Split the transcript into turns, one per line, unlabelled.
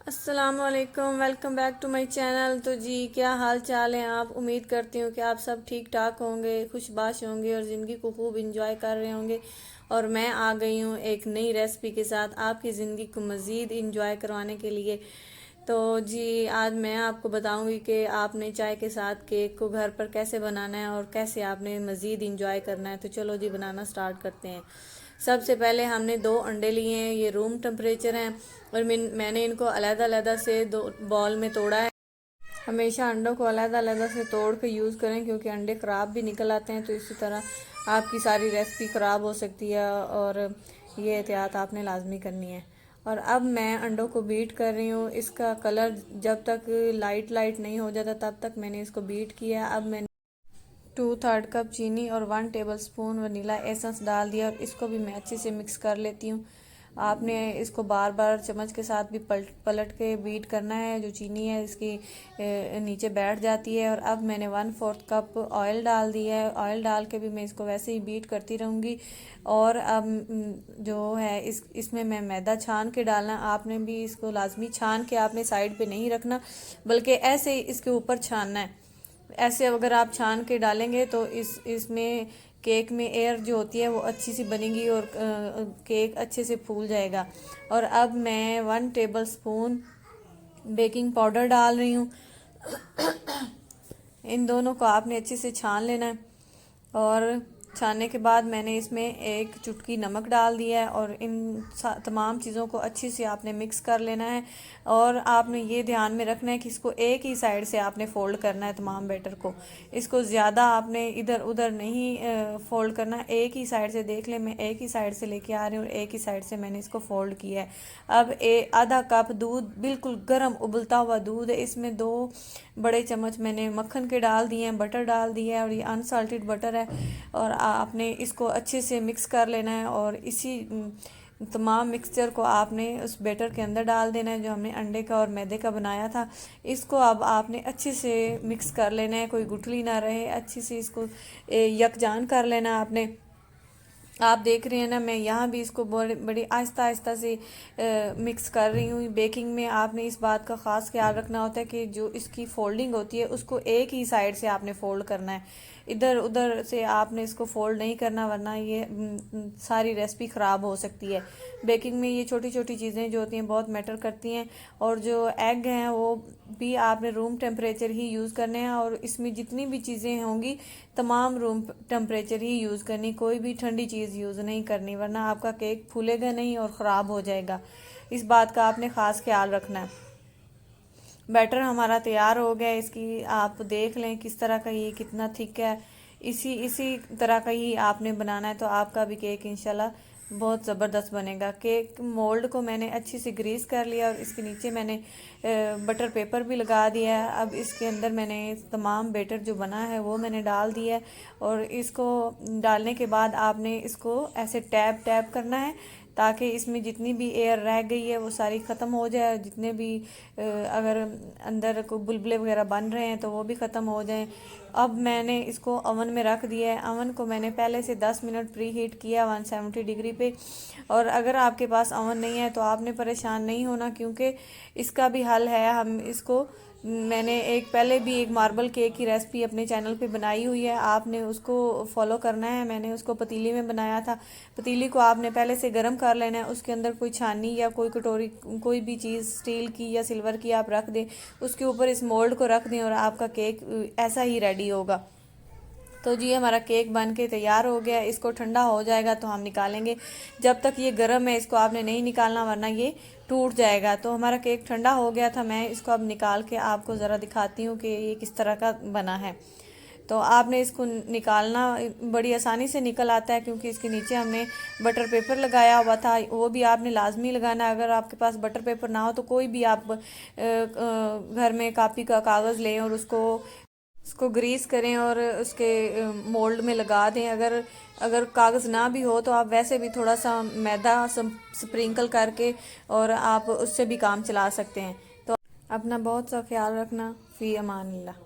अस्सलामुअलैकुम, welcome back to my channel. तो जी क्या हाल चाल है आप? उम्मीद करती हूँ कि आप सब ठीक ठाक होंगे, खुशबाश होंगे और ज़िंदगी को खूब इंजॉय कर रहे होंगे। और मैं आ गई हूँ एक नई रेसिपी के साथ आपकी ज़िंदगी को मज़ीद इंजॉय करवाने के लिए। तो जी आज मैं आपको बताऊंगी कि आपने चाय के साथ केक को घर पर कैसे बनाना है और कैसे आपने मज़ीद इंजॉय करना है। तो चलो जी बनाना स्टार्ट करते हैं। सबसे पहले हमने 2 अंडे लिए हैं, ये रूम टेम्परेचर हैं और मैंने इनको अलग-अलग से 2 बॉल में तोड़ा है। हमेशा अंडों को अलग-अलग से तोड़ के यूज़ करें क्योंकि अंडे ख़राब भी निकल आते हैं, तो इसी तरह आपकी सारी रेसिपी ख़राब हो सकती है और ये एहतियात आपने लाजमी करनी है। और अब मैं अंडों को बीट कर रही हूँ। इसका कलर जब तक लाइट लाइट नहीं हो जाता तब तक मैंने इसको बीट किया। अब मैंने 2/3 कप चीनी और 1 टेबल स्पून वनीला एसेंस डाल दिया और इसको भी मैं अच्छे से मिक्स कर लेती हूँ। आपने इसको बार बार चम्मच के साथ भी पलट के बीट करना है। जो चीनी है इसकी नीचे बैठ जाती है। और अब मैंने 1/4 कप ऑयल डाल दिया है। ऑयल डाल के भी मैं इसको वैसे ही बीट करती रहूँगी। और अब जो है इसमें मैं मैदा छान के डालना। आपने भी इसको लाजमी छान के आपने साइड पे नहीं रखना, बल्कि ऐसे ही इसके ऊपर छानना है। ऐसे अगर आप छान के डालेंगे तो इसमें केक में एयर जो होती है वो अच्छी सी बनेगी और केक अच्छे से फूल जाएगा। और अब मैं 1 टेबल स्पून बेकिंग पाउडर डाल रही हूँ। इन दोनों को आपने अच्छे से छान लेना है। और छानने के बाद मैंने इसमें 1 चुटकी नमक डाल दिया है और इन तमाम चीज़ों को अच्छे से आपने मिक्स कर लेना है। और आपने ये ध्यान में रखना है कि इसको एक ही साइड से आपने फ़ोल्ड करना है तमाम बैटर को। इसको ज़्यादा आपने इधर उधर नहीं फ़ोल्ड करना, एक ही साइड से। देख लें मैं एक ही साइड से लेके आ रही हूँ और एक ही साइड से मैंने इसको फ़ोल्ड किया है। अब आधा कप दूध, बिल्कुल गर्म उबलता हुआ दूध है, इसमें 2 बड़े चम्मच मैंने मक्खन के डाल दिए हैं, बटर डाल दिया है और ये अनसाल्टेड बटर है। और आपने इसको अच्छे से मिक्स कर लेना है और इसी तमाम मिक्सचर को आपने उस बैटर के अंदर डाल देना है जो हमने अंडे का और मैदे का बनाया था। इसको अब आपने अच्छे से मिक्स कर लेना है, कोई गुठली ना रहे, अच्छे से इसको यकजान कर लेना है आपने। आप देख रहे हैं ना, मैं यहाँ भी इसको बड़ी आहिस्ता आहिस्ता से मिक्स कर रही हूँ। बेकिंग में आपने इस बात का ख़ास ख्याल रखना होता है कि जो इसकी फोल्डिंग होती है उसको एक ही साइड से आपने फ़ोल्ड करना है, इधर उधर से आपने इसको फ़ोल्ड नहीं करना, वरना ये सारी रेसिपी ख़राब हो सकती है। बेकिंग में ये छोटी छोटी चीज़ें जो होती हैं बहुत मैटर करती हैं। और जो एग हैं वो भी आपने रूम टेम्परेचर ही यूज़ करने हैं और इसमें जितनी भी चीज़ें होंगी तमाम रूम टेम्परेचर ही यूज़ करनी, कोई भी ठंडी चीज़ यूज़ नहीं करनी, वरना आपका केक फूलेगा नहीं और ख़राब हो जाएगा। इस बात का आपने ख़ास ख्याल रखना है। बैटर हमारा तैयार हो गया, इसकी आप देख लें किस तरह का, ये कितना थिक है। इसी इसी तरह का ही आपने बनाना है तो आपका भी केक इंशाल्लाह बहुत ज़बरदस्त बनेगा। केक मोल्ड को मैंने अच्छी से ग्रीस कर लिया और इसके नीचे मैंने बटर पेपर भी लगा दिया है। अब इसके अंदर मैंने तमाम बैटर जो बना है वो मैंने डाल दिया है। और इसको डालने के बाद आपने इसको ऐसे टैप टैप करना है ताकि इसमें जितनी भी एयर रह गई है वो सारी ख़त्म हो जाए। जितने भी अगर अंदर को बुलबुले वगैरह बन रहे हैं तो वो भी ख़त्म हो जाएं। अब मैंने इसको अवन में रख दिया है। अवन को मैंने पहले से 10 मिनट प्री हीट किया 170 डिग्री पे। और अगर आपके पास अवन नहीं है तो आपने परेशान नहीं होना, क्योंकि इसका भी हल है। हम इसको मैंने पहले भी एक मार्बल केक की रेसिपी अपने चैनल पे बनाई हुई है, आपने उसको फॉलो करना है। मैंने उसको पतीली में बनाया था। पतीली को आपने पहले से गर्म कर लेना है, उसके अंदर कोई छानी या कोई कटोरी, कोई भी चीज़ स्टील की या सिल्वर की आप रख दें, उसके ऊपर इस मोल्ड को रख दें और आपका केक ऐसा ही रेडी होगा। तो जी हमारा केक बन के तैयार हो गया। इसको ठंडा हो जाएगा तो हम निकालेंगे। जब तक ये गर्म है इसको आपने नहीं निकालना, वरना ये टूट जाएगा। तो हमारा केक ठंडा हो गया था, मैं इसको अब निकाल के आपको ज़रा दिखाती हूँ कि ये किस तरह का बना है। तो आपने इसको निकालना बड़ी आसानी से निकल आता है, क्योंकि इसके नीचे हमने बटर पेपर लगाया हुआ था, वो भी आपने लाजमी लगाना। अगर आपके पास बटर पेपर ना हो तो कोई भी आप घर में कापी का कागज़ लें और उसको ग्रीस करें और उसके मोल्ड में लगा दें। अगर अगर कागज़ ना भी हो तो आप वैसे भी थोड़ा सा मैदा स्प्रिंकल करके और आप उससे भी काम चला सकते हैं। तो अपना बहुत सा ख्याल रखना। फ़ी अमान अल्लाह।